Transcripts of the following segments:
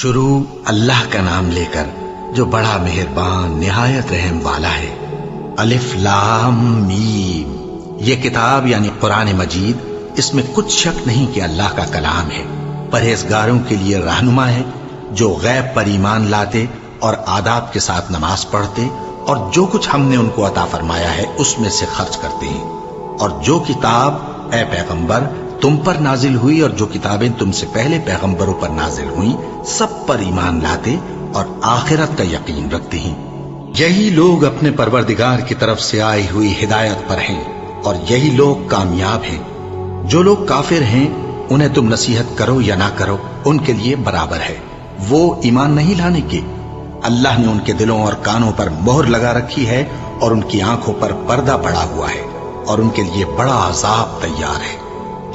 شروع اللہ کا نام لے کر جو بڑا مہربان نہایت رحم والا ہے۔ الف لام میم، یہ کتاب یعنی قرآن مجید، اس میں کچھ شک نہیں کہ اللہ کا کلام ہے، پرہیزگاروں کے لیے رہنما ہے، جو غیب پر ایمان لاتے اور آداب کے ساتھ نماز پڑھتے اور جو کچھ ہم نے ان کو عطا فرمایا ہے اس میں سے خرچ کرتے ہیں، اور جو کتاب اے پیغمبر تم پر نازل ہوئی اور جو کتابیں تم سے پہلے پیغمبروں پر نازل ہوئیں سب پر ایمان لاتے اور آخرت کا یقین رکھتے ہیں۔ یہی لوگ اپنے پروردگار کی طرف سے آئی ہوئی ہدایت پر ہیں اور یہی لوگ کامیاب ہیں۔ جو لوگ کافر ہیں انہیں تم نصیحت کرو یا نہ کرو ان کے لیے برابر ہے، وہ ایمان نہیں لانے کے۔ اللہ نے ان کے دلوں اور کانوں پر مہر لگا رکھی ہے اور ان کی آنکھوں پر پردہ پڑا ہوا ہے اور ان کے لیے بڑا عذاب تیار ہے۔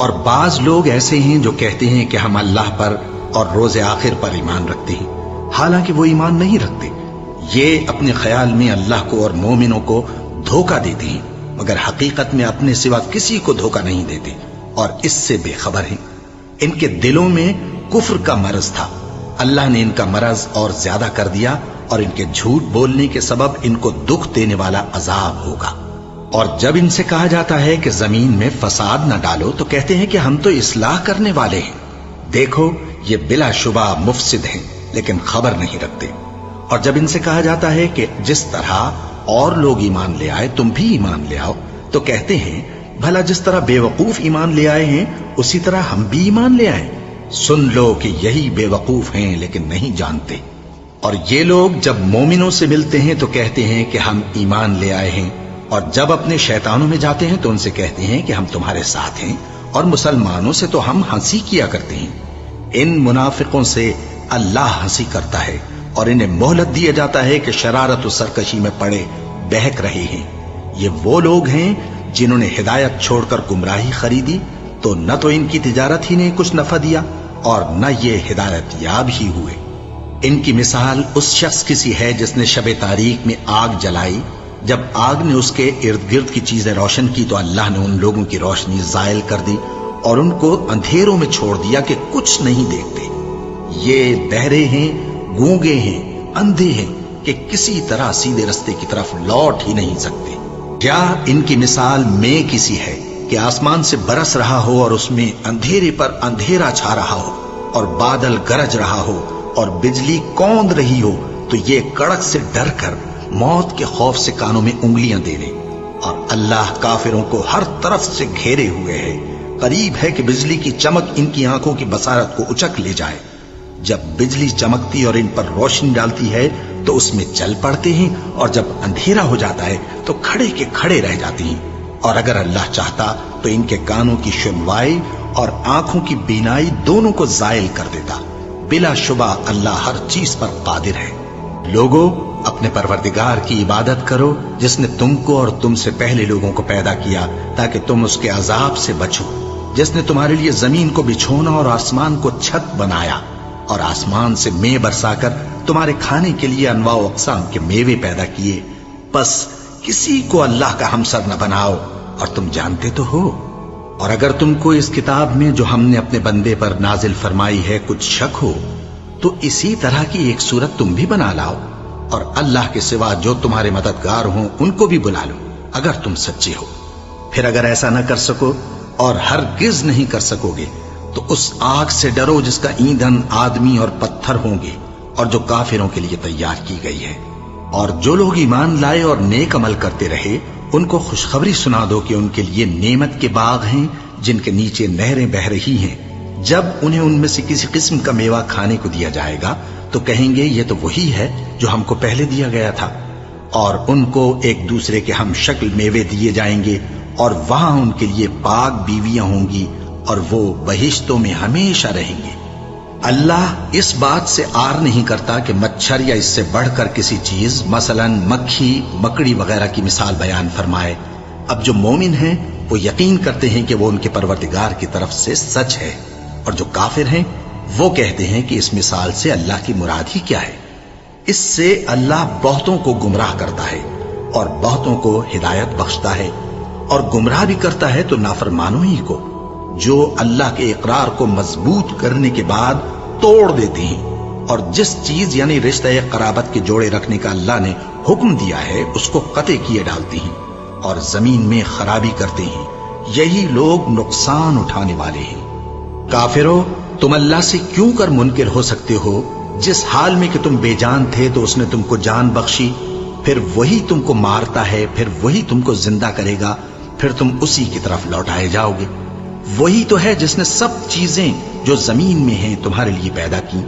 اور بعض لوگ ایسے ہیں جو کہتے ہیں کہ ہم اللہ پر اور روز آخر پر ایمان رکھتے ہیں، حالانکہ وہ ایمان نہیں رکھتے۔ یہ اپنے خیال میں اللہ کو اور مومنوں کو دھوکہ دیتے ہیں، مگر حقیقت میں اپنے سوا کسی کو دھوکہ نہیں دیتے اور اس سے بے خبر ہیں۔ ان کے دلوں میں کفر کا مرض تھا، اللہ نے ان کا مرض اور زیادہ کر دیا اور ان کے جھوٹ بولنے کے سبب ان کو دکھ دینے والا عذاب ہوگا۔ اور جب ان سے کہا جاتا ہے کہ زمین میں فساد نہ ڈالو تو کہتے ہیں کہ ہم تو اصلاح کرنے والے ہیں۔ دیکھو یہ بلا شبہ مفسد ہیں لیکن خبر نہیں رکھتے۔ اور جب ان سے کہا جاتا ہے کہ جس طرح اور لوگ ایمان لے آئے تم بھی ایمان لے آؤ تو کہتے ہیں بھلا جس طرح بے وقوف ایمان لے آئے ہیں اسی طرح ہم بھی ایمان لے آئیں۔ سن لو کہ یہی بے وقوف ہیں لیکن نہیں جانتے۔ اور یہ لوگ جب مومنوں سے ملتے ہیں تو کہتے ہیں کہ ہم ایمان لے آئے ہیں، اور جب اپنے شیطانوں میں جاتے ہیں تو ان سے کہتے ہیں کہ ہم تمہارے ساتھ ہیں، اور مسلمانوں سے تو ہم ہنسی کیا کرتے ہیں۔ ان منافقوں سے اللہ ہنسی کرتا ہے اور انہیں مہلت دیا جاتا ہے کہ شرارت و سرکشی میں پڑے بہک رہے ہیں۔ یہ وہ لوگ ہیں جنہوں نے ہدایت چھوڑ کر گمراہی خریدی، تو نہ تو ان کی تجارت ہی نے کچھ نفع دیا اور نہ یہ ہدایت یاب ہی ہوئے۔ ان کی مثال اس شخص کی سی ہے جس نے شب تاریک میں آگ جلائی، جب آگ نے اس کے ارد گرد کی چیزیں روشن کی تو اللہ نے ان لوگوں کی روشنی زائل کر دی اور ان کو اندھیروں میں چھوڑ دیا کہ کچھ نہیں دیکھتے۔ یہ بہرے ہیں، گونگے ہیں، اندھے ہیں کہ کسی طرح سیدھے رستے کی طرف لوٹ ہی نہیں سکتے۔ کیا ان کی مثال میں کسی ہے کہ آسمان سے برس رہا ہو اور اس میں اندھیرے پر اندھیرا چھا رہا ہو اور بادل گرج رہا ہو اور بجلی کوند رہی ہو تو یہ کڑک سے ڈر کر موت کے خوف سے کانوں میں انگلیاں دے لے۔ اور اللہ کافروں کو ہر طرف سے گھیرے ہوئے ہے، قریب ہے کہ بجلی کی چمک ان کی آنکھوں کی بصارت کو اچک لے جائے۔ جب بجلی چمکتی اور ان پر روشنی ڈالتی ہے تو اس میں چل پڑتے ہیں، اور جب اندھیرا ہو جاتا ہے تو کھڑے کے کھڑے رہ جاتے ہیں۔ اور اگر اللہ چاہتا تو ان کے کانوں کی سنوائی اور آنکھوں کی بینائی دونوں کو زائل کر دیتا۔ بلا شبہ اللہ ہر چیز پر قادر ہے۔ لوگوں، اپنے پروردگار کی عبادت کرو جس نے تم کو اور تم سے پہلے لوگوں کو پیدا کیا تاکہ تم اس کے عذاب سے بچو، جس نے تمہارے لیے زمین کو بچھونا اور آسمان کو چھت بنایا اور آسمان سے مے برسا کر تمہارے کھانے کے لیے انواع و اقسام کے میوے پیدا کیے۔ پس کسی کو اللہ کا ہمسر نہ بناؤ، اور تم جانتے تو ہو۔ اور اگر تم کو اس کتاب میں جو ہم نے اپنے بندے پر نازل فرمائی ہے کچھ شک ہو تو اسی طرح کی ایک صورت تم بھی بنا لاؤ، اور اللہ کے سوا جو تمہارے مددگار ہوں ان کو بھی بلا لو اگر تم سچے ہو۔ پھر اگر ایسا نہ کر سکو اور ہرگز نہیں کر سکو گے تو اس آگ سے ڈرو جس کا ایندھن آدمی اور پتھر ہوں گے اور جو کافروں کے لیے تیار کی گئی ہے۔ اور جو لوگ ایمان لائے اور نیک عمل کرتے رہے ان کو خوشخبری سنا دو کہ ان کے لیے نعمت کے باغ ہیں جن کے نیچے نہریں بہہ رہی ہیں۔ جب انہیں ان میں سے کسی قسم کا میوہ کھانے کو دیا جائے گا تو کہیں گے یہ تو وہی ہے جو ہم کو پہلے دیا گیا تھا، اور ان کو ایک دوسرے کے ہم شکل میوے دیے جائیں گے، اور وہاں ان کے لیے پاک بیویاں ہوں گی اور وہ بہشتوں میں ہمیشہ رہیں گے۔ اللہ اس بات سے آر نہیں کرتا کہ مچھر یا اس سے بڑھ کر کسی چیز مثلا مکھی، مکڑی وغیرہ کی مثال بیان فرمائے۔ اب جو مومن ہیں وہ یقین کرتے ہیں کہ وہ ان کے پروردگار کی طرف سے سچ ہے، اور جو کافر ہیں وہ کہتے ہیں کہ اس مثال سے اللہ کی مراد ہی کیا ہے۔ اس سے اللہ بہتوں کو گمراہ کرتا ہے اور بہتوں کو ہدایت بخشتا ہے، اور گمراہ بھی کرتا ہے تو نافرمانوں ہی کو، جو اللہ کے اقرار کو مضبوط کرنے کے بعد توڑ دیتے ہیں اور جس چیز یعنی رشتہ قرابت کے جوڑے رکھنے کا اللہ نے حکم دیا ہے اس کو قطع کیے ڈالتے ہیں اور زمین میں خرابی کرتے ہیں، یہی لوگ نقصان اٹھانے والے ہیں۔ کافرو، تم اللہ سے کیوں کر منکر ہو سکتے ہو؟ جس حال میں کہ تم بے جان تھے تو اس نے تم کو جان بخشی، پھر وہی تم کو مارتا ہے، پھر وہی تم کو زندہ کرے گا، پھر تم اسی کی طرف لوٹائے جاؤ گے۔ وہی تو ہے جس نے سب چیزیں جو زمین میں ہیں تمہارے لیے پیدا کی،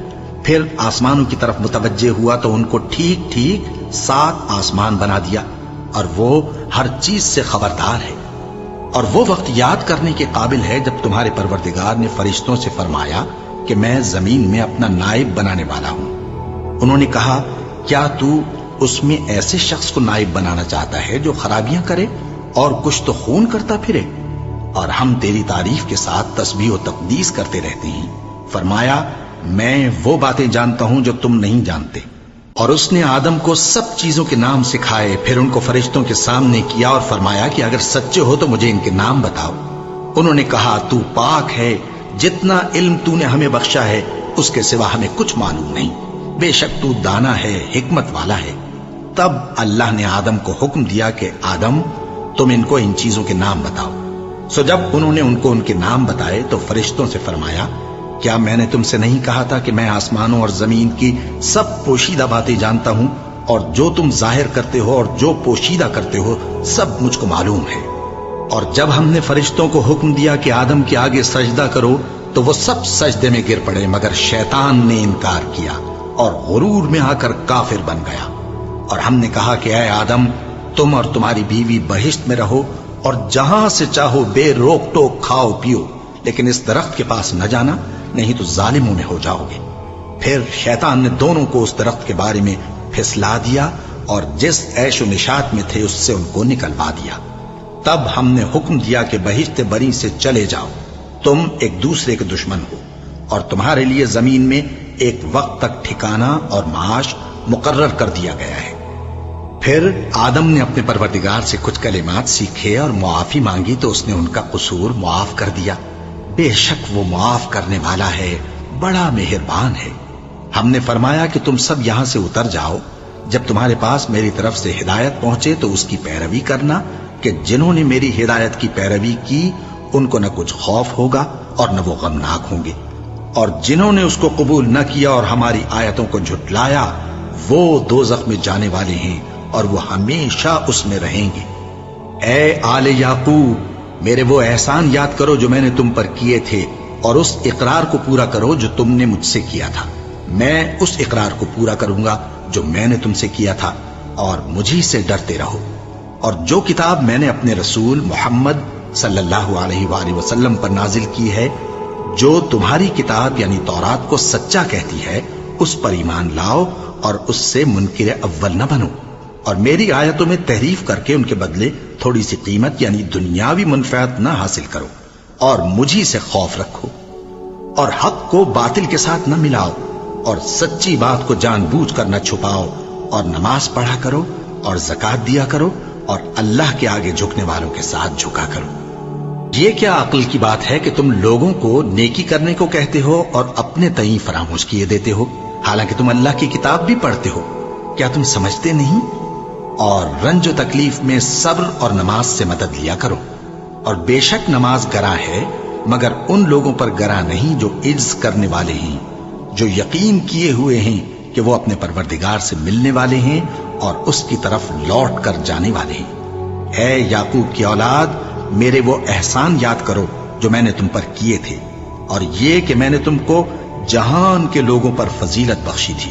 پھر آسمانوں کی طرف متوجہ ہوا تو ان کو ٹھیک ٹھیک 7 آسمان بنا دیا، اور وہ ہر چیز سے خبردار ہے۔ اور وہ وقت یاد کرنے کے قابل ہے جب تمہارے پروردگار نے فرشتوں سے فرمایا کہ میں زمین میں اپنا نائب بنانے والا ہوں۔ انہوں نے کہا، کیا تو اس میں ایسے شخص کو نائب بنانا چاہتا ہے جو خرابیاں کرے اور کچھ تو خون کرتا پھرے؟ اور ہم تیری تعریف کے ساتھ تسبیح و تقدیس کرتے رہتے ہیں۔ فرمایا، میں وہ باتیں جانتا ہوں جو تم نہیں جانتے۔ اور اس نے آدم کو سب چیزوں کے نام سکھائے، پھر ان کو فرشتوں کے سامنے کیا اور فرمایا کہ اگر سچے ہو تو مجھے ان کے نام بتاؤ۔ انہوں نے کہا، تو پاک ہے، جتنا علم تو نے ہمیں بخشا ہے اس کے سوا ہمیں کچھ معلوم نہیں، بے شک تو دانا ہے، حکمت والا ہے۔ تب اللہ نے آدم کو حکم دیا کہ آدم، تم ان کو ان چیزوں کے نام بتاؤ۔ سو جب انہوں نے ان کو ان کے نام بتائے تو فرشتوں سے فرمایا، کیا میں نے تم سے نہیں کہا تھا کہ میں آسمانوں اور زمین کی سب پوشیدہ باتیں جانتا ہوں، اور جو تم ظاہر کرتے ہو اور جو پوشیدہ کرتے ہو سب مجھ کو معلوم ہے۔ اور جب ہم نے فرشتوں کو حکم دیا کہ آدم کے آگے سجدہ کرو تو وہ سب سجدے میں گر پڑے، مگر شیطان نے انکار کیا اور غرور میں آ کر کافر بن گیا۔ اور ہم نے کہا کہ اے آدم، تم اور تمہاری بیوی بہشت میں رہو اور جہاں سے چاہو بے روک ٹوک کھاؤ پیو، لیکن اس درخت کے پاس نہ جانا، نہیں تو ظالموں میں ہو جاؤ گے۔ پھر شیطان نے دونوں کو اس درخت کے بارے میں پھسلا دیا اور جس عیش و نشاط میں تھے اس سے ان کو نکلوا دیا۔ تب ہم نے حکم دیا کہ بہشت بری سے چلے جاؤ، تم ایک دوسرے کے دشمن ہو، اور تمہارے لیے زمین میں ایک وقت تک ٹھکانہ اور معاش مقرر کر دیا گیا ہے۔ پھر آدم نے اپنے پروردگار سے کچھ کلمات سیکھے اور معافی مانگی تو اس نے ان کا قصور معاف کر دیا۔ بے شک وہ معاف کرنے والا ہے، بڑا مہربان ہے۔ ہم نے فرمایا کہ تم سب یہاں سے اتر جاؤ، جب تمہارے پاس میری طرف سے ہدایت پہنچے تو اس کی پیروی کرنا، کہ جنہوں نے میری ہدایت کی پیروی کی ان کو نہ کچھ خوف ہوگا اور نہ وہ غمناک ہوں گے، اور جنہوں نے اس کو قبول نہ کیا اور ہماری آیتوں کو جھٹلایا وہ دوزخ میں جانے والے ہیں اور وہ ہمیشہ اس میں رہیں گے۔ اے آل یعقوب، میرے وہ احسان یاد کرو جو میں نے تم پر کیے تھے، اور اس اقرار کو پورا کرو جو تم نے مجھ سے کیا تھا۔ میں اس اقرار کو پورا کروں گا جو میں نے تم سے کیا تھا، اور مجھی سے ڈرتے رہو۔ اور جو کتاب میں نے اپنے رسول محمد صلی اللہ علیہ وآلہ وسلم پر نازل کی ہے، جو تمہاری کتاب یعنی تورات کو سچا کہتی ہے، اس پر ایمان لاؤ اور اس سے منکر اول نہ بنو، اور میری آیتوں میں تحریف کر کے ان کے بدلے تھوڑی سی قیمت یعنی دنیاوی منفعت نہ حاصل کرو، اور مجھی سے خوف رکھو، اور حق کو باطل کے ساتھ نہ ملاؤ، اور سچی بات کو جان بوجھ کر نہ چھپاؤ، اور نماز پڑھا کرو اور زکوٰۃ دیا کرو، اور اللہ کے آگے جھکنے والوں کے ساتھ جھکا کرو۔ یہ کیا عقل کی بات ہے کہ تم لوگوں کو نیکی کرنے کو کہتے ہو اور اپنے تئیں فراموش کیے دیتے ہو، حالانکہ تم اللہ کی کتاب بھی پڑھتے ہو؟ کیا تم سمجھتے نہیں؟ اور رنج و تکلیف میں صبر اور نماز سے مدد لیا کرو، اور بے شک نماز گراں ہے، مگر ان لوگوں پر گراں نہیں جو عجز کرنے والے ہیں، جو یقین کیے ہوئے ہیں کہ وہ اپنے پروردگار سے ملنے والے ہیں اور اس کی طرف لوٹ کر جانے والے ہیں۔ اے یعقوب کی اولاد، میرے وہ احسان یاد کرو جو میں نے تم پر کیے تھے، اور یہ کہ میں نے تم کو جہان کے لوگوں پر فضیلت بخشی تھی۔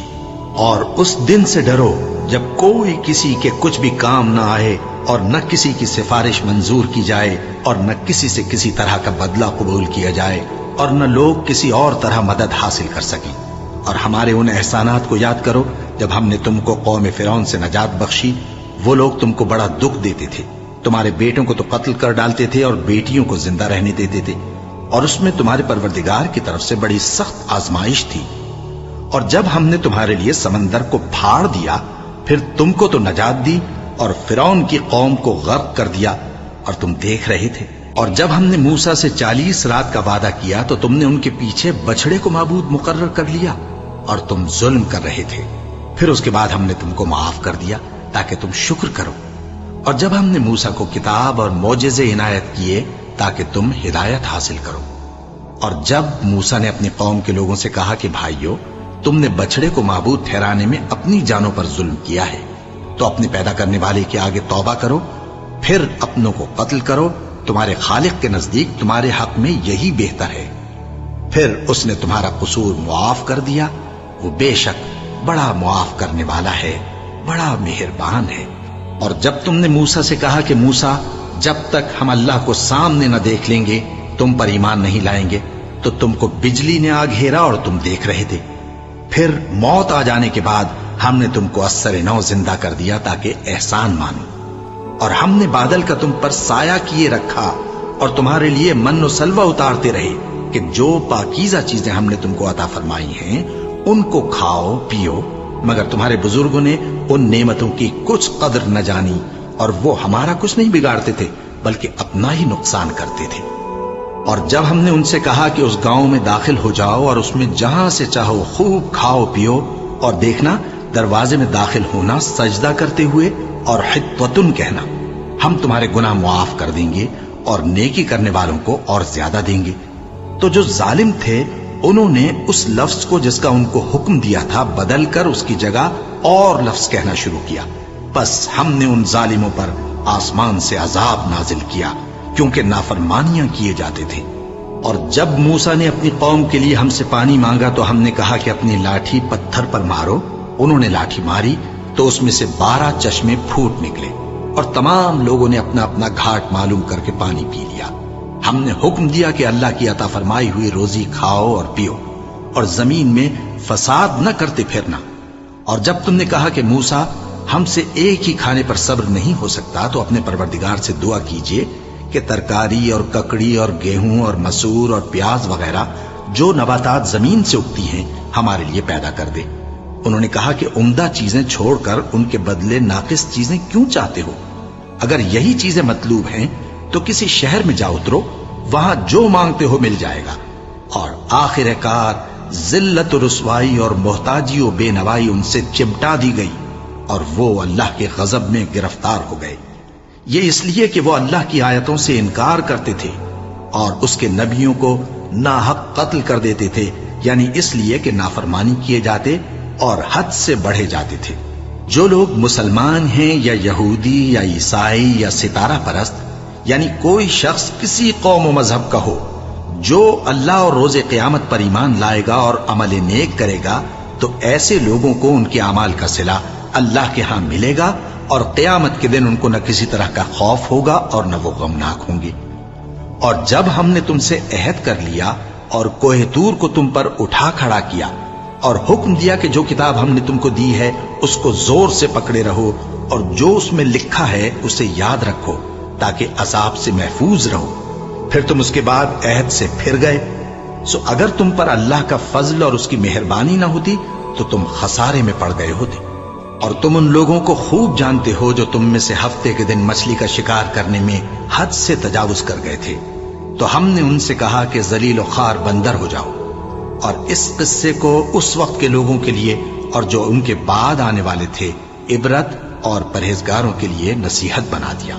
اور اس دن سے ڈرو جب کوئی کسی کے کچھ بھی کام نہ آئے، اور نہ کسی کی سفارش منظور کی جائے، اور نہ کسی سے کسی طرح کا بدلہ قبول کیا جائے، اور نہ لوگ کسی اور طرح مدد حاصل کر سکیں۔ اور ہمارے ان احسانات کو یاد کرو جب ہم نے تم کو قوم فرعون سے نجات بخشی۔ وہ لوگ تم کو بڑا دکھ دیتے تھے، تمہارے بیٹوں کو تو قتل کر ڈالتے تھے اور بیٹیوں کو زندہ رہنے دیتے تھے، اور اس میں تمہارے پروردگار کی طرف سے بڑی سخت آزمائش تھی۔ اور جب ہم نے تمہارے لیے سمندر کو پھاڑ دیا، پھر تم کو تو نجات دی اور فرعون کی قوم کو غرق کر دیا، اور تم دیکھ رہے تھے۔ اور جب ہم نے موسیٰ سے 40 رات کا وعدہ کیا تو تم نے ان کے پیچھے بچھڑے کو معبود مقرر کر لیا، اور تم ظلم کر رہے تھے. پھر اس کے بعد ہم نے تم کو معاف کر دیا تاکہ تم شکر کرو. اور جب ہم نے موسیٰ کو کتاب اور معجزے عنایت کیے تاکہ تم ہدایت حاصل کرو. اور جب موسیٰ نے اپنی قوم کے لوگوں سے کہا کہ بھائیو، تم نے بچڑے کو معبود ٹھہرانے میں اپنی جانوں پر ظلم کیا ہے، تو اپنے پیدا کرنے والے کے آگے توبہ کرو، پھر اپنوں کو قتل کرو، تمہارے خالق کے نزدیک تمہارے حق میں یہی بہتر ہے. پھر اس نے تمہارا قصور معاف کر دیا. وہ بے شک بڑا معاف کرنے والا ہے، بڑا مہربان ہے. اور جب تم نے موسیٰ سے کہا کہ موسیٰ، جب تک ہم اللہ کو سامنے نہ دیکھ لیں گے تم پر ایمان نہیں لائیں گے، تو تم کو بجلی نے آ گھیرا اور تم دیکھ رہے تھے. پھر موت آ جانے کے بعد ہم نے تم کو اثر نو زندہ کر دیا تاکہ احسان مانو. اور ہم نے بادل کا تم پر سایہ کیے رکھا اور تمہارے لیے من و سلوہ اتارتے رہے کہ جو پاکیزہ چیزیں ہم نے تم کو عطا فرمائی ہیں ان کو کھاؤ پیو، مگر تمہارے بزرگوں نے ان نعمتوں کی کچھ قدر نہ جانی اور وہ ہمارا کچھ نہیں بگاڑتے تھے بلکہ اپنا ہی نقصان کرتے تھے. اور جب ہم نے ان سے کہا کہ اس گاؤں میں داخل ہو جاؤ اور اس میں جہاں سے چاہو خوب کھاؤ پیو، اور دیکھنا دروازے میں داخل ہونا سجدہ کرتے ہوئے اور حطوتن کہنا، ہم تمہارے گناہ معاف کر دیں گے اور نیکی کرنے والوں کو اور زیادہ دیں گے. تو جو ظالم تھے انہوں نے اس لفظ کو جس کا ان کو حکم دیا تھا بدل کر اس کی جگہ اور لفظ کہنا شروع کیا. بس ہم نے ان ظالموں پر آسمان سے عذاب نازل کیا کیونکہ نافرمانیاں کیے جاتے تھے. اور جب موسیٰ نے اپنی قوم کے لیے ہم سے پانی مانگا تو ہم نے کہا کہ اپنی لاٹھی پتھر پر مارو. انہوں نے لاٹھی ماری تو اس میں سے 12 چشمے پھوٹ نکلے اور تمام لوگوں نے اپنا اپنا گھاٹ معلوم کر کے پانی پی لیا. ہم نے حکم دیا کہ اللہ کی عطا فرمائی ہوئی روزی کھاؤ اور پیو اور زمین میں فساد نہ کرتے پھرنا. اور جب تم نے کہا کہ موسیٰ ہم سے ایک ہی کھانے پر صبر نہیں ہو سکتا تو اپنے پروردگار سے دعا کیجئے کہ ترکاری اور ککڑی اور گیہوں اور مسور اور پیاز وغیرہ جو نباتات زمین سے اگتی ہیں ہمارے لیے پیدا کر دے. انہوں نے کہا کہ عمدہ چیزیں چھوڑ کر ان کے بدلے ناقص چیزیں کیوں چاہتے ہو؟ اگر یہی چیزیں مطلوب ہیں تو کسی شہر میں جا اترو، وہاں جو مانگتے ہو مل جائے گا. اور آخر کار ذلت و رسوائی اور محتاجی و بے نوائی ان سے چمٹا دی گئی اور وہ اللہ کے غضب میں گرفتار ہو گئے. یہ اس لیے کہ وہ اللہ کی آیتوں سے انکار کرتے تھے اور اس کے نبیوں کو ناحق قتل کر دیتے تھے، یعنی اس لیے کہ نافرمانی کیے جاتے اور حد سے بڑھے جاتے تھے. جو لوگ مسلمان ہیں یا یہودی یا عیسائی یا ستارہ پرست، یعنی کوئی شخص کسی قوم و مذہب کا ہو، جو اللہ اور روز قیامت پر ایمان لائے گا اور عمل نیک کرے گا تو ایسے لوگوں کو ان کے اعمال کا صلہ اللہ کے ہاں ملے گا اور قیامت کے دن ان کو نہ کسی طرح کا خوف ہوگا اور نہ وہ غمناک ہوں گے. اور جب ہم نے تم سے عہد کر لیا اور کوہ طور کو تم پر اٹھا کھڑا کیا اور حکم دیا کہ جو کتاب ہم نے تم کو دی ہے اس کو زور سے پکڑے رہو اور جو اس میں لکھا ہے اسے یاد رکھو تاکہ عذاب سے محفوظ رہو، پھر تم اس کے بعد عہد سے پھر گئے، سو اگر تم پر اللہ کا فضل اور اس کی مہربانی نہ ہوتی تو تم خسارے میں پڑ گئے ہوتے. اور تم ان لوگوں کو خوب جانتے ہو جو تم میں سے ہفتے کے دن مچھلی کا شکار کرنے میں حد سے تجاوز کر گئے تھے، تو ہم نے ان سے کہا کہ ذلیل و خوار بندر ہو جاؤ. اور اس قصے کو اس وقت کے لوگوں کے لیے اور جو ان کے بعد آنے والے تھے عبرت اور پرہیزگاروں کے لیے نصیحت بنا دیا.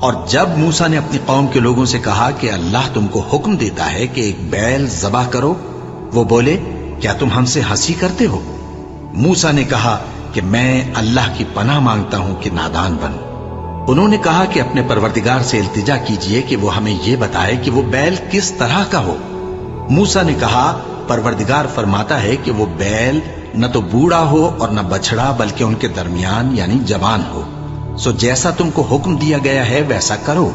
اور جب موسیٰ نے اپنی قوم کے لوگوں سے کہا کہ اللہ تم کو حکم دیتا ہے کہ ایک بیل ذبح کرو، وہ بولے کیا تم ہم سے ہنسی کرتے ہو؟ موسیٰ نے کہا کہ میں اللہ کی پناہ مانگتا ہوں کہ نادان بنوں. انہوں نے کہا کہ اپنے پروردگار سے التجا کیجئے کہ وہ ہمیں یہ بتائے کہ وہ بیل کس طرح کا ہو. موسیٰ نے کہا پروردگار فرماتا ہے کہ وہ بیل نہ تو بوڑھا ہو اور نہ بچڑا بلکہ ان کے درمیان یعنی جوان ہو، سو جیسا تم کو حکم دیا گیا ہے ویسا کرو.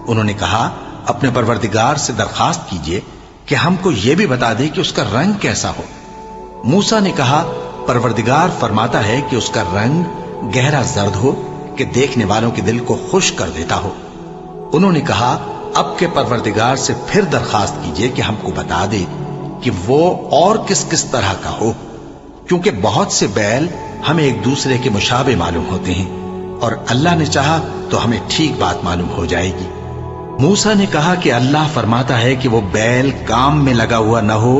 انہوں نے کہا اپنے پروردگار سے درخواست کیجئے کہ ہم کو یہ بھی بتا دے کہ اس کا رنگ کیسا ہو. موسیٰ نے کہا پروردگار فرماتا ہے کہ اس کا رنگ گہرا زرد ہو کہ دیکھنے والوں کے دل کو خوش کر دیتا ہو. انہوں نے کہا اب کے پروردگار سے پھر درخواست کیجئے کہ ہم کو بتا دے کہ وہ اور کس کس طرح کا ہو، کیونکہ بہت سے بیل ہمیں ایک دوسرے کے مشابہ معلوم ہوتے ہیں اور اللہ نے چاہا تو ہمیں ٹھیک بات معلوم ہو جائے گی. موسیٰ نے کہا کہ اللہ فرماتا ہے کہ وہ بیل کام میں لگا ہوا نہ ہو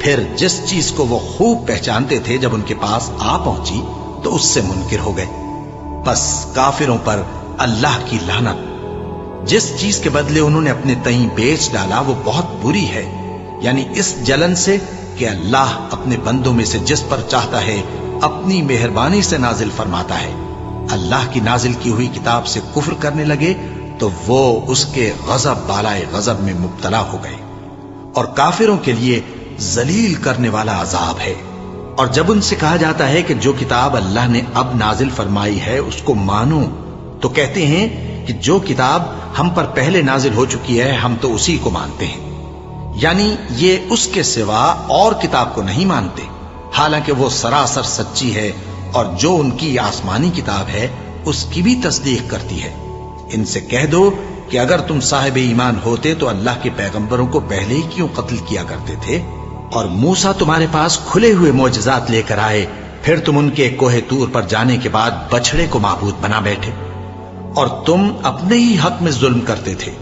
پھر جس چیز کو وہ خوب پہچانتے تھے جب ان کے پاس آ پہنچی تو اس سے منکر ہو گئے۔ بس کافروں پر اللہ کی لعنت۔ جس چیز کے بدلے انہوں نے اپنے تئیں بیچ ڈالا وہ بہت بری ہے، یعنی اس جلن سے کہ اللہ اپنے بندوں میں سے جس پر چاہتا ہے اپنی مہربانی سے نازل فرماتا ہے۔ اللہ کی نازل کی ہوئی کتاب سے کفر کرنے لگے تو وہ اس کے غضب بالائے غضب میں مبتلا ہو گئے، اور کافروں کے لیے ذلیل کرنے والا عذاب ہے۔ اور جب ان سے کہا جاتا ہے کہ جو کتاب اللہ نے اب نازل فرمائی ہے اس کو مانو، تو کہتے ہیں کہ جو کتاب ہم پر پہلے نازل ہو چکی ہے ہم تو اسی کو مانتے ہیں، یعنی یہ اس کے سوا اور کتاب کو نہیں مانتے، حالانکہ وہ سراسر سچی ہے اور جو ان کی آسمانی کتاب ہے اس کی بھی تصدیق کرتی ہے۔ ان سے کہہ دو کہ اگر تم صاحب ایمان ہوتے تو اللہ کے پیغمبروں کو پہلے ہی کیوں قتل کیا کرتے تھے؟ اور موسیٰ تمہارے پاس کھلے ہوئے معجزات لے کر آئے، پھر تم ان کے کوہ طور پر جانے کے بعد بچڑے کو معبود بنا بیٹھے، اور تم اپنے ہی حق میں ظلم کرتے تھے۔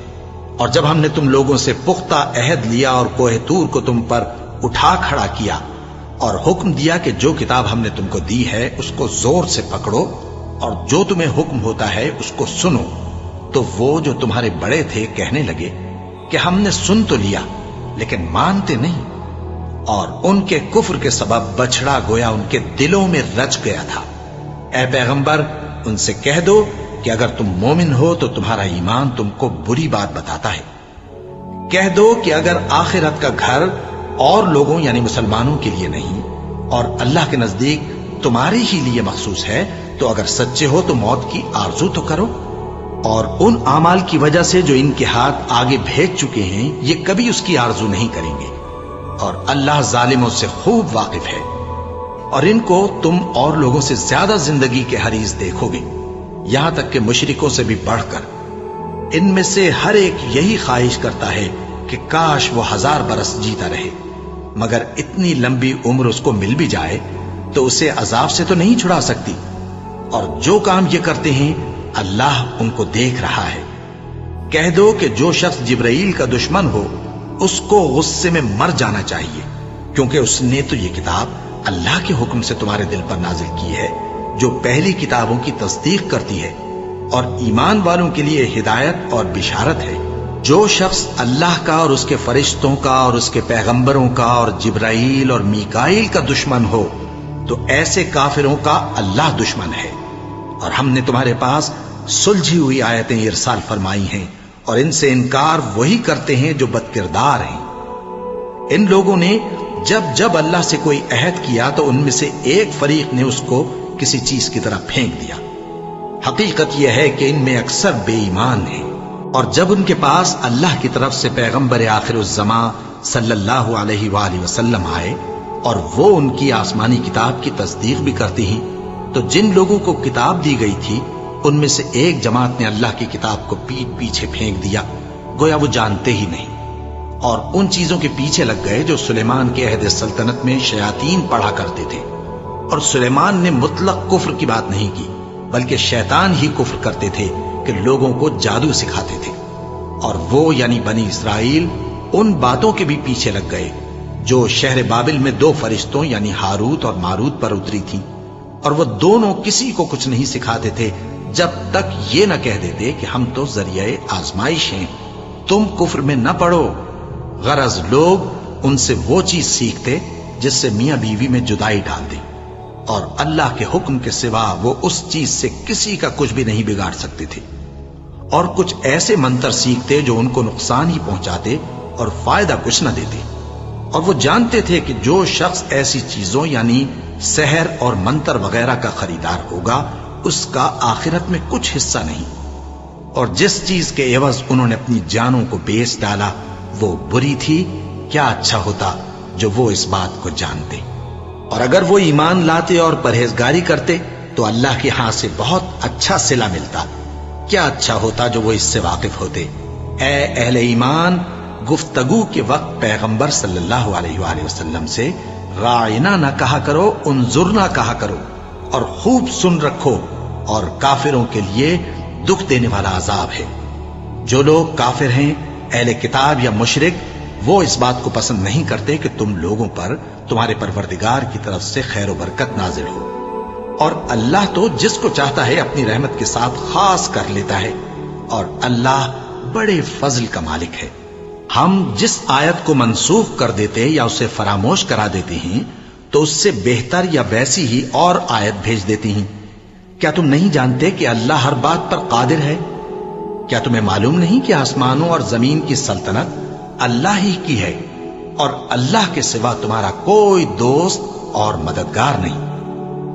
اور جب ہم نے تم لوگوں سے پختہ عہد لیا اور کوہ طور کو تم پر اٹھا کھڑا کیا اور حکم دیا کہ جو کتاب ہم نے تم کو دی ہے اس کو زور سے پکڑو اور جو تمہیں حکم ہوتا ہے اس کو سنو، تو وہ جو تمہارے بڑے تھے کہنے لگے کہ ہم نے سن تو لیا لیکن مانتے نہیں، اور ان کے کفر کے سبب بچڑا گویا ان کے دلوں میں رچ گیا تھا۔ اے پیغمبر ان سے کہہ دو کہ اگر تم مومن ہو تو تمہارا ایمان تم کو بری بات بتاتا ہے۔ کہہ دو کہ اگر آخرت کا گھر اور لوگوں یعنی مسلمانوں کے لیے نہیں اور اللہ کے نزدیک تمہارے ہی لیے مخصوص ہے تو اگر سچے ہو تو موت کی آرزو تو کرو، اور ان اعمال کی وجہ سے جو ان کے ہاتھ آگے بھیج چکے ہیں یہ کبھی اس کی آرزو نہیں کریں گے، اور اللہ ظالموں سے خوب واقف ہے۔ اور ان کو تم اور لوگوں سے زیادہ زندگی کے حریص دیکھو گے، یہاں تک کہ مشرکوں سے بھی بڑھ کر۔ ان میں سے ہر ایک یہی خواہش کرتا ہے کہ کاش وہ 1000 برس جیتا رہے، مگر اتنی لمبی عمر اس کو مل بھی جائے تو اسے عذاب سے تو نہیں چھڑا سکتی، اور جو کام یہ کرتے ہیں اللہ ان کو دیکھ رہا ہے۔ کہہ دو کہ جو شخص جبرائیل کا دشمن ہو اس کو غصے میں مر جانا چاہیے، کیونکہ اس نے تو یہ کتاب اللہ کے حکم سے تمہارے دل پر نازل کی ہے جو پہلی کتابوں کی تصدیق کرتی ہے، اور ایمان والوں کے لیے ہدایت اور بشارت ہے۔ جو شخص اللہ کا اور اس کے فرشتوں کا اور اس کے پیغمبروں کا اور جبرائیل اور میکائیل کا دشمن ہو تو ایسے کافروں کا اللہ دشمن ہے۔ اور ہم نے تمہارے پاس سلجھی ہوئی آیتیں ارسال فرمائی ہیں، اور ان سے انکار وہی کرتے ہیں جو بد کردار ہیں۔ ان لوگوں نے جب جب اللہ سے کوئی عہد کیا تو ان میں سے ایک فریق نے اس کو کسی چیز کی طرح پھینک دیا۔ حقیقت یہ ہے کہ ان میں اکثر بے ایمان ہیں، اور جب ان کے پاس اللہ کی طرف سے پیغمبر آخر الزماں صلی اللہ علیہ وآلہ وسلم آئے اور وہ ان کی آسمانی کتاب کی تصدیق بھی کرتے ہیں، تو جن لوگوں کو کتاب دی گئی تھی ان میں سے ایک جماعت نے اللہ کی کتاب کو پیٹ پیچھے پھینک دیا، گویا وہ جانتے ہی نہیں، اور ان چیزوں کے پیچھے لگ گئے جو سلیمان کے عہد سلطنت میں شیاطین پڑھا کرتے تھے۔ اور سلیمان نے مطلق کفر کی بات نہیں کی، بلکہ شیطان ہی کفر کرتے تھے کہ لوگوں کو جادو سکھاتے تھے، اور وہ یعنی بنی اسرائیل ان باتوں کے بھی پیچھے لگ گئے جو شہر بابل میں 2 فرشتوں یعنی ہاروت اور ماروت پر اتری تھی، اور وہ دونوں کسی کو کچھ نہیں سکھاتے تھے جب تک یہ نہ کہہ دیتے کہ ہم تو ذریعہ آزمائش ہیں، تم کفر میں نہ پڑو۔ غرض لوگ ان سے وہ چیز سیکھتے جس سے میاں بیوی میں جدائی ڈال دیں، اور اللہ کے حکم کے سوا وہ اس چیز سے کسی کا کچھ بھی نہیں بگاڑ سکتے تھے، اور کچھ ایسے منتر سیکھتے جو ان کو نقصان ہی پہنچاتے اور فائدہ کچھ نہ دیتے، اور وہ جانتے تھے کہ جو شخص ایسی چیزوں یعنی سحر اور منتر وغیرہ کا خریدار ہوگا اس کا آخرت میں کچھ حصہ نہیں، اور جس چیز کے عوض انہوں نے اپنی جانوں کو بیچ ڈالا وہ بری تھی، کیا اچھا ہوتا جو وہ اس بات کو جانتے۔ اور اگر وہ ایمان لاتے اور پرہیزگاری کرتے تو اللہ کے ہاں سے بہت اچھا صلہ ملتا، کیا اچھا ہوتا جو وہ اس سے واقف ہوتے۔ اے اہل ایمان، گفتگو کے وقت پیغمبر صلی اللہ علیہ وآلہ وسلم سے راعنا نہ کہا کرو، انظرنا کہا کرو، اور خوب سن رکھو، اور کافروں کے لیے دکھ دینے والا عذاب ہے۔ جو لوگ کافر ہیں، اہل کتاب یا مشرک، وہ اس بات کو پسند نہیں کرتے کہ تم لوگوں پر تمہارے پروردگار کی طرف سے خیر و برکت نازل ہو، اور اللہ تو جس کو چاہتا ہے اپنی رحمت کے ساتھ خاص کر لیتا ہے، اور اللہ بڑے فضل کا مالک ہے۔ ہم جس آیت کو منسوخ کر دیتے یا اسے فراموش کرا دیتے ہیں تو اس سے بہتر یا ویسی ہی اور آیت بھیج دیتی ہیں۔ کیا تم نہیں جانتے کہ اللہ ہر بات پر قادر ہے؟ کیا تمہیں معلوم نہیں کہ آسمانوں اور زمین کی سلطنت اللہ ہی کی ہے، اور اللہ کے سوا تمہارا کوئی دوست اور مددگار نہیں؟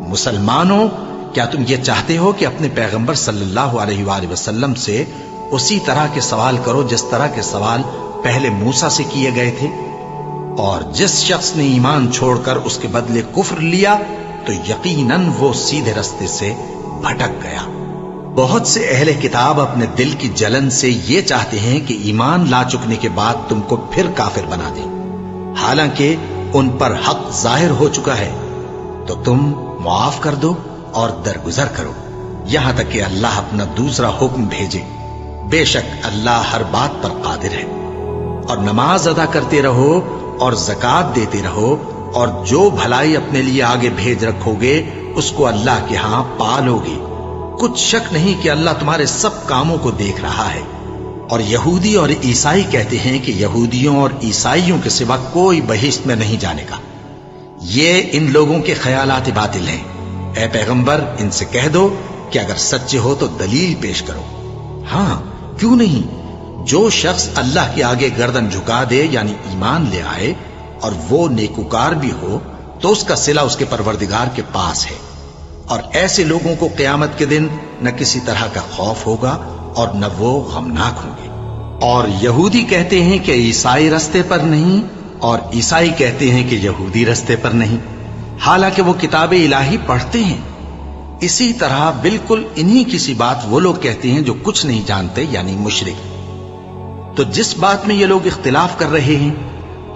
مسلمانوں، کیا تم یہ چاہتے ہو کہ اپنے پیغمبر صلی اللہ علیہ وآلہ وسلم سے اسی طرح کے سوال کرو جس طرح کے سوال پہلے موسیٰ سے کیے گئے تھے؟ اور جس شخص نے ایمان چھوڑ کر اس کے بدلے کفر لیا تو یقیناً وہ سیدھے رستے سے بھٹک گیا۔ بہت سے اہل کتاب اپنے دل کی جلن سے یہ چاہتے ہیں کہ ایمان لا چکنے کے بعد تم کو پھر کافر بنا دیں، حالانکہ ان پر حق ظاہر ہو چکا ہے۔ تو تم معاف کر دو اور درگزر کرو یہاں تک کہ اللہ اپنا دوسرا حکم بھیجے۔ بے شک اللہ ہر بات پر قادر ہے۔ اور نماز ادا کرتے رہو اور زکوٰۃ دیتے رہو، اور جو بھلائی اپنے لیے آگے بھیج رکھو گے اس کو اللہ کے ہاں پالو گے۔ کچھ شک نہیں کہ اللہ تمہارے سب کاموں کو دیکھ رہا ہے۔ اور یہودی اور عیسائی کہتے ہیں کہ یہودیوں اور عیسائیوں کے سوا کوئی بہشت میں نہیں جانے گا۔ یہ ان لوگوں کے خیالات باطل ہیں۔ اے پیغمبر، ان سے کہہ دو کہ اگر سچے ہو تو دلیل پیش کرو۔ ہاں، کیوں نہیں؟ جو شخص اللہ کے آگے گردن جھکا دے یعنی ایمان لے آئے اور وہ نیکوکار بھی ہو تو اس کا صلہ اس کے پروردگار کے پاس ہے، اور ایسے لوگوں کو قیامت کے دن نہ کسی طرح کا خوف ہوگا اور نہ وہ غمناک ہوں گے۔ اور یہودی کہتے ہیں کہ عیسائی رستے پر نہیں، اور عیسائی کہتے ہیں کہ یہودی رستے پر نہیں، حالانکہ وہ کتاب الہی پڑھتے ہیں۔ اسی طرح بالکل انہی کسی بات وہ لوگ کہتے ہیں جو کچھ نہیں جانتے یعنی مشرک۔ تو جس بات میں یہ لوگ اختلاف کر رہے ہیں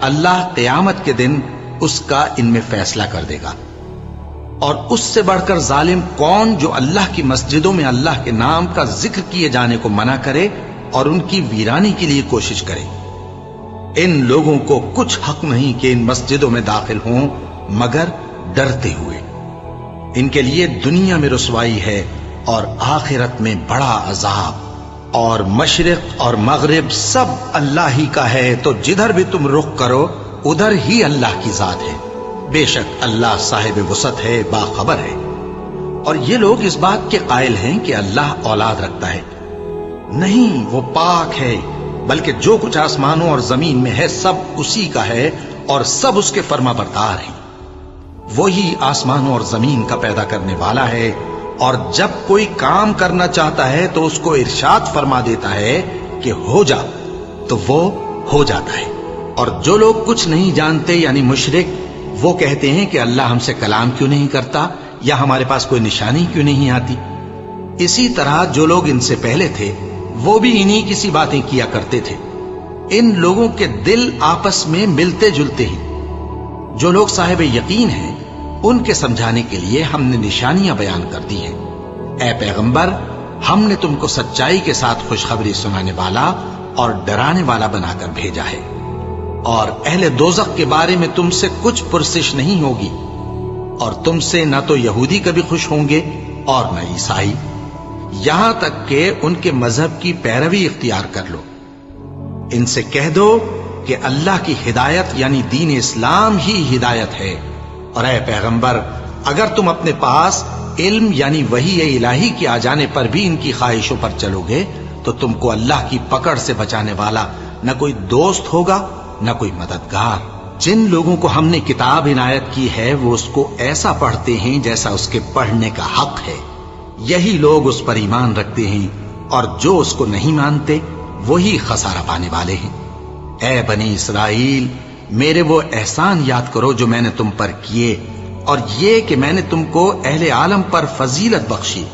اللہ قیامت کے دن اس کا ان میں فیصلہ کر دے گا۔ اور اس سے بڑھ کر ظالم کون جو اللہ کی مسجدوں میں اللہ کے نام کا ذکر کیے جانے کو منع کرے اور ان کی ویرانی کے لیے کوشش کرے۔ ان لوگوں کو کچھ حق نہیں کہ ان مسجدوں میں داخل ہوں مگر ڈرتے ہوئے۔ ان کے لیے دنیا میں رسوائی ہے اور آخرت میں بڑا عذاب۔ اور مشرق اور مغرب سب اللہ ہی کا ہے، تو جدھر بھی تم رخ کرو ادھر ہی اللہ کی ذات ہے۔ بے شک اللہ صاحب وسعت ہے، باخبر ہے۔ اور یہ لوگ اس بات کے قائل ہیں کہ اللہ اولاد رکھتا ہے۔ نہیں، وہ پاک ہے، بلکہ جو کچھ آسمانوں اور زمین میں ہے سب اسی کا ہے اور سب اس کے فرما بردار ہیں۔ وہی آسمانوں اور زمین کا پیدا کرنے والا ہے، اور جب کوئی کام کرنا چاہتا ہے تو اس کو ارشاد فرما دیتا ہے کہ ہو جا، تو وہ ہو جاتا ہے۔ اور جو لوگ کچھ نہیں جانتے یعنی مشرک، وہ کہتے ہیں کہ اللہ ہم سے کلام کیوں نہیں کرتا یا ہمارے پاس کوئی نشانی کیوں نہیں آتی۔ اسی طرح جو لوگ ان سے پہلے تھے وہ بھی انہی کسی باتیں کیا کرتے تھے۔ ان لوگوں کے دل آپس میں ملتے جلتے ہیں۔ جو لوگ صاحب یقین ہیں ان کے سمجھانے کے لیے ہم نے نشانیاں بیان کر دی ہیں۔ اے پیغمبر، ہم نے تم کو سچائی کے ساتھ خوشخبری سنانے والا اور ڈرانے والا بنا کر بھیجا ہے، اور اہل دوزخ کے بارے میں تم سے کچھ پرسش نہیں ہوگی، اور تم سے نہ تو یہودی کبھی خوش ہوں گے اور نہ عیسائی، یہاں تک کہ ان کے مذہب کی پیروی اختیار کر لو۔ ان سے کہہ دو کہ اللہ کی ہدایت یعنی دین اسلام ہی ہدایت ہے، اور اے پیغمبر، اگر تم اپنے پاس علم یعنی وحی الہی کے آ جانے پر بھی ان کی خواہشوں پر چلو گے تو تم کو اللہ کی پکڑ سے بچانے والا نہ کوئی دوست ہوگا نہ کوئی مددگار۔ جن لوگوں کو ہم نے کتاب عنایت کی ہے وہ اس کو ایسا پڑھتے ہیں جیسا اس کے پڑھنے کا حق ہے، یہی لوگ اس پر ایمان رکھتے ہیں، اور جو اس کو نہیں مانتے وہی خسارہ پانے والے ہیں۔ اے بنی اسرائیل، میرے وہ احسان یاد کرو جو میں نے تم پر کیے، اور یہ کہ میں نے تم کو اہل عالم پر فضیلت بخشی،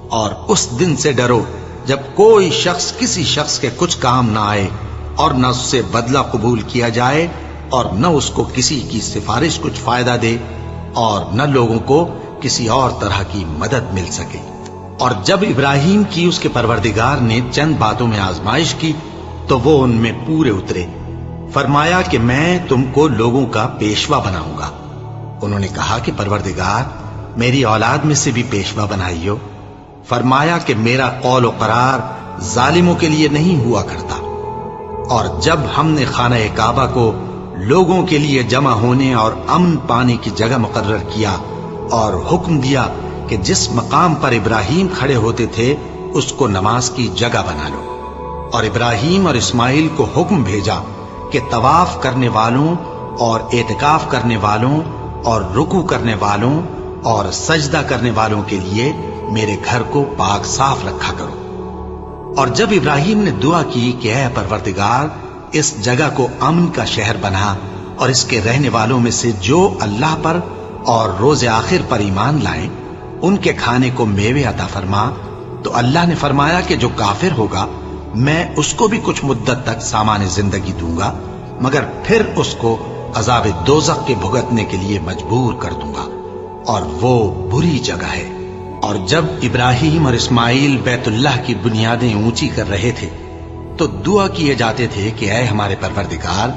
اور اس دن سے ڈرو جب کوئی شخص کسی شخص کے کچھ کام نہ آئے اور نہ اس سے بدلہ قبول کیا جائے اور نہ اس کو کسی کی سفارش کچھ فائدہ دے اور نہ لوگوں کو کسی اور طرح کی مدد مل سکے۔ اور جب ابراہیم کی اس کے پروردگار نے چند باتوں میں آزمائش کی تو وہ ان میں پورے اترے، فرمایا کہ میں تم کو لوگوں کا پیشوا بناؤں گا۔ انہوں نے کہا کہ پروردگار میری اولاد میں سے بھی پیشوا بنائیو۔ فرمایا کہ میرا قول و قرار ظالموں کے لیے نہیں ہوا کرتا۔ اور جب ہم نے خانہ کعبہ کو لوگوں کے لیے جمع ہونے اور امن پانے کی جگہ مقرر کیا اور حکم دیا کہ جس مقام پر ابراہیم کھڑے ہوتے تھے اس کو نماز کی جگہ بنا لو، اور ابراہیم اور اسماعیل کو حکم بھیجا کہ طواف کرنے والوں اور اعتکاف کرنے والوں اور رکوع کرنے والوں اور سجدہ کرنے والوں کے لیے میرے گھر کو پاک صاف رکھا کرو۔ اور جب ابراہیم نے دعا کی کہ اے پروردگار اس جگہ کو امن کا شہر بنا، اور اس کے رہنے والوں میں سے جو اللہ پر اور روز آخر پر ایمان لائیں ان کے کھانے کو میوے عطا فرما، تو اللہ نے فرمایا کہ جو کافر ہوگا میں اس کو بھی کچھ مدت تک سامان زندگی دوں گا، مگر پھر اس کو عذاب دوزخ کے بھگتنے کے لیے مجبور کر دوں گا، اور وہ بری جگہ ہے۔ اور جب ابراہیم اور اسماعیل بیت اللہ کی بنیادیں اونچی کر رہے تھے تو دعا کیے جاتے تھے کہ اے ہمارے پروردگار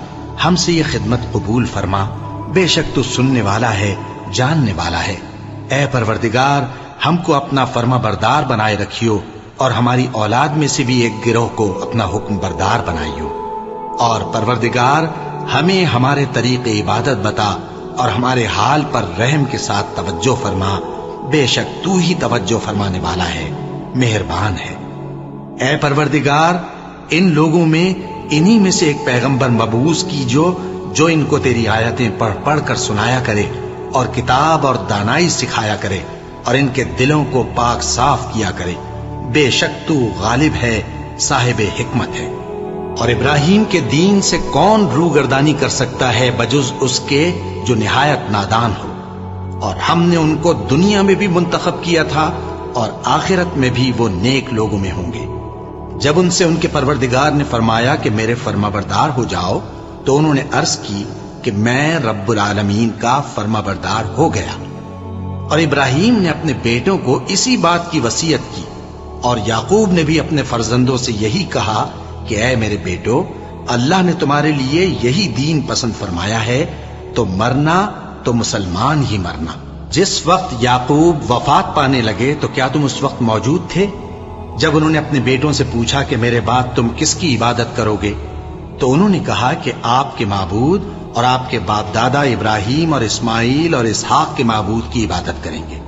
ہم سے یہ خدمت قبول فرما، بے شک تو سننے والا ہے، جاننے والا ہے۔ اے پروردگار ہم کو اپنا فرما بردار بنائے رکھیو، اور ہماری اولاد میں سے بھی ایک گروہ کو اپنا حکم بردار بنائیو۔ اور پروردگار ہمیں ہمارے طریق عبادت بتا، اور ہمارے حال پر رحم کے ساتھ توجہ فرما، بے شک تو ہی توجہ فرمانے والا ہے، مہربان ہے۔ اے پروردگار ان لوگوں میں انہی میں سے ایک پیغمبر مبعوث کیجو جو ان کو تیری آیتیں پڑھ پڑھ کر سنایا کرے اور کتاب اور دانائی سکھایا کرے اور ان کے دلوں کو پاک صاف کیا کرے، بے شک تو غالب ہے، صاحب حکمت ہے۔ اور ابراہیم کے دین سے کون روگردانی کر سکتا ہے بجز اس کے جو نہایت نادان ہو؟ اور ہم نے ان کو دنیا میں بھی منتخب کیا تھا اور آخرت میں بھی وہ نیک لوگوں میں ہوں گے۔ جب ان سے ان کے پروردگار نے فرمایا کہ میرے فرما بردار ہو جاؤ تو انہوں نے عرض کی کہ میں رب العالمین کا فرما بردار ہو گیا۔ اور ابراہیم نے اپنے بیٹوں کو اسی بات کی وصیت کی، اور یعقوب نے بھی اپنے فرزندوں سے یہی کہا کہ اے میرے بیٹو، اللہ نے تمہارے لیے یہی دین پسند فرمایا ہے، تو مرنا تو مسلمان ہی مرنا۔ جس وقت یعقوب وفات پانے لگے تو کیا تم اس وقت موجود تھے جب انہوں نے اپنے بیٹوں سے پوچھا کہ میرے بعد تم کس کی عبادت کرو گے؟ تو انہوں نے کہا کہ آپ کے معبود اور آپ کے باپ دادا ابراہیم اور اسماعیل اور اسحاق کے معبود کی عبادت کریں گے،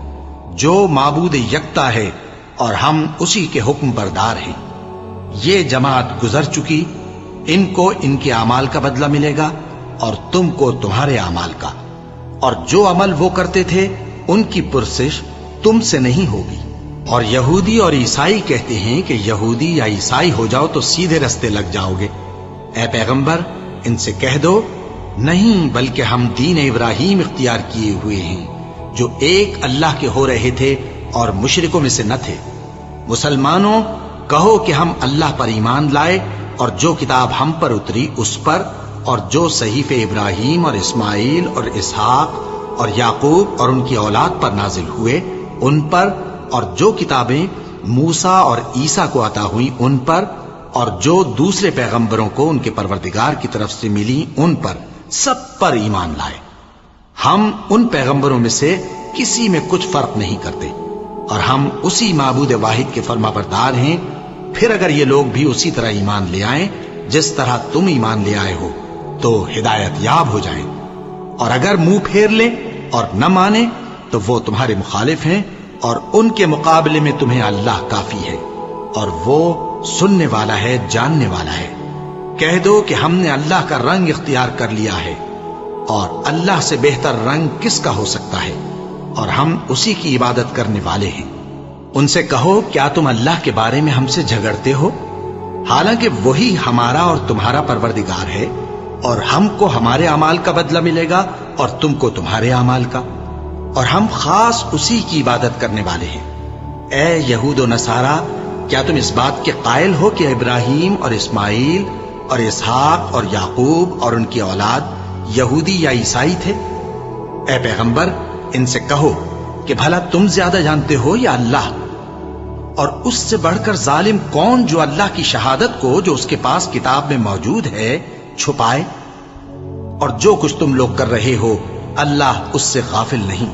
جو معبود یکتا ہے اور ہم اسی کے حکم بردار ہیں۔ یہ جماعت گزر چکی، ان کو ان کے اعمال کا بدلہ ملے گا اور تم کو تمہارے اعمال کا، اور جو عمل وہ کرتے تھے ان کی پرسش تم سے نہیں ہوگی۔ اور یہودی اور عیسائی کہتے ہیں کہ یہودی یا عیسائی ہو جاؤ تو سیدھے رستے لگ جاؤ گے۔ اے پیغمبر ان سے کہہ دو نہیں، بلکہ ہم دین ابراہیم اختیار کیے ہوئے ہیں جو ایک اللہ کے ہو رہے تھے اور مشرکوں میں سے نہ تھے۔ مسلمانوں کہو کہ ہم اللہ پر ایمان لائے اور جو کتاب ہم پر اتری اس پر، اور جو صحیفے ابراہیم اور اسماعیل اور اسحاق اور یعقوب اور ان کی اولاد پر نازل ہوئے ان پر، اور جو کتابیں موسیٰ اور عیسیٰ کو عطا ہوئیں ان پر، اور جو دوسرے پیغمبروں کو ان کے پروردگار کی طرف سے ملی ان پر، سب پر ایمان لائے۔ ہم ان پیغمبروں میں سے کسی میں کچھ فرق نہیں کرتے، اور ہم اسی معبود واحد کے فرما بردار ہیں۔ پھر اگر یہ لوگ بھی اسی طرح ایمان لے آئیں جس طرح تم ایمان لے آئے ہو تو ہدایت یاب ہو جائیں، اور اگر منہ پھیر لیں اور نہ مانیں تو وہ تمہارے مخالف ہیں، اور ان کے مقابلے میں تمہیں اللہ کافی ہے، اور وہ سننے والا ہے، جاننے والا ہے۔ کہہ دو کہ ہم نے اللہ کا رنگ اختیار کر لیا ہے، اور اللہ سے بہتر رنگ کس کا ہو سکتا ہے، اور ہم اسی کی عبادت کرنے والے ہیں۔ ان سے کہو کیا تم اللہ کے بارے میں ہم سے جھگڑتے ہو، حالانکہ وہی ہمارا اور تمہارا پروردگار ہے، اور ہم کو ہمارے اعمال کا بدلہ ملے گا اور تم کو تمہارے اعمال کا، اور ہم خاص اسی کی عبادت کرنے والے ہیں۔ اے یہود و نصارا، کیا تم اس بات کے قائل ہو کہ ابراہیم اور اسماعیل اور اسحاق اور یعقوب اور ان کی اولاد یہودی یا عیسائی تھے؟ اے پیغمبر ان سے کہو کہ بھلا تم زیادہ جانتے ہو یا اللہ؟ اور اس سے بڑھ کر ظالم کون جو اللہ کی شہادت کو جو اس کے پاس کتاب میں موجود ہے چھپائے؟ اور جو کچھ تم لوگ کر رہے ہو اللہ اس سے غافل نہیں۔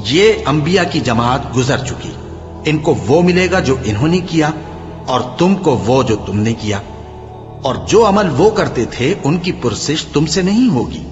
یہ انبیاء کی جماعت گزر چکی، ان کو وہ ملے گا جو انہوں نے کیا، اور تم کو وہ جو تم نے کیا، اور جو عمل وہ کرتے تھے ان کی پرسش تم سے نہیں ہوگی۔